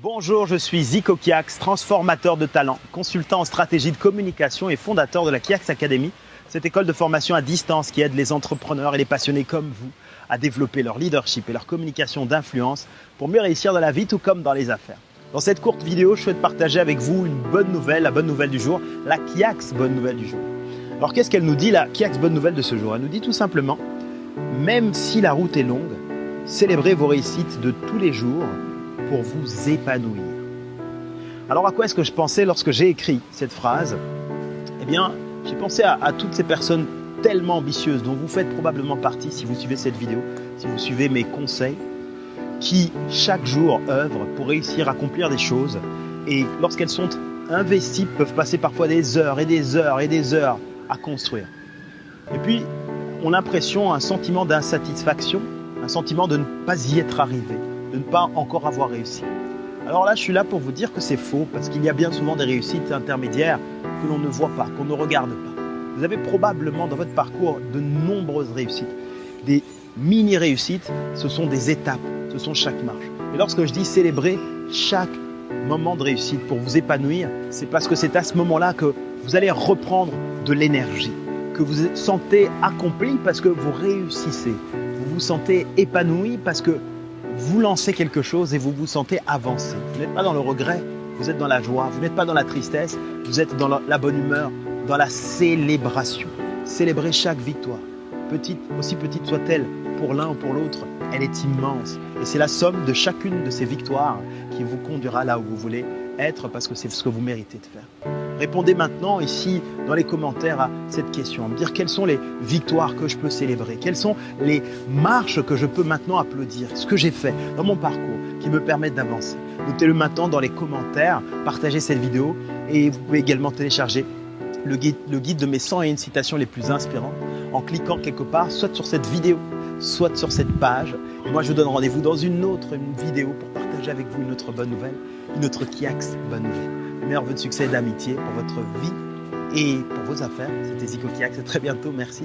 Bonjour, je suis Zico Kiax, transformateur de talent, consultant en stratégie de communication et fondateur de la Kiax Academy, cette école de formation à distance qui aide les entrepreneurs et les passionnés comme vous à développer leur leadership et leur communication d'influence pour mieux réussir dans la vie tout comme dans les affaires. Dans cette courte vidéo, je souhaite partager avec vous une bonne nouvelle, la bonne nouvelle du jour, la Kiax bonne nouvelle du jour. Alors qu'est-ce qu'elle nous dit, la Kiax bonne nouvelle de ce jour? Elle nous dit tout simplement, même si la route est longue, célébrez vos réussites de tous les jours pour vous épanouir. Alors à quoi est-ce que je pensais lorsque j'ai écrit cette phrase? Eh bien, j'ai pensé à toutes ces personnes tellement ambitieuses dont vous faites probablement partie si vous suivez cette vidéo, si vous suivez mes conseils, qui chaque jour œuvrent pour réussir à accomplir des choses et lorsqu'elles sont investies peuvent passer parfois des heures et des heures et des heures à construire. Et puis, on a l'impression, un sentiment d'insatisfaction, un sentiment de ne pas y être arrivé, de ne pas encore avoir réussi. Alors là, je suis là pour vous dire que c'est faux, parce qu'il y a bien souvent des réussites intermédiaires que l'on ne voit pas, qu'on ne regarde pas. Vous avez probablement dans votre parcours de nombreuses réussites. Des mini-réussites, ce sont des étapes, ce sont chaque marche. Et lorsque je dis célébrer chaque moment de réussite pour vous épanouir, c'est parce que c'est à ce moment-là que vous allez reprendre de l'énergie, que vous vous sentez accompli parce que vous réussissez, vous vous sentez épanoui parce que vous lancez quelque chose et vous vous sentez avancer. Vous n'êtes pas dans le regret, vous êtes dans la joie, vous n'êtes pas dans la tristesse, vous êtes dans la bonne humeur, dans la célébration. Célébrez chaque victoire, petite, aussi petite soit-elle pour l'un ou pour l'autre, elle est immense. Et c'est la somme de chacune de ces victoires qui vous conduira là où vous voulez être parce que c'est ce que vous méritez de faire. Répondez maintenant ici dans les commentaires à cette question, me dire quelles sont les victoires que je peux célébrer, quelles sont les marches que je peux maintenant applaudir, ce que j'ai fait dans mon parcours qui me permettent d'avancer. Notez-le maintenant dans les commentaires, partagez cette vidéo et vous pouvez également télécharger le guide de mes 101 citations les plus inspirantes en cliquant quelque part, soit sur cette vidéo, soit sur cette page. Et moi, je vous donne rendez-vous dans une vidéo pour partager avec vous une autre bonne nouvelle, une autre Kiax bonne nouvelle. Le meilleur vœu de succès et d'amitié pour votre vie et pour vos affaires. C'était Zico Kiax. À très bientôt. Merci.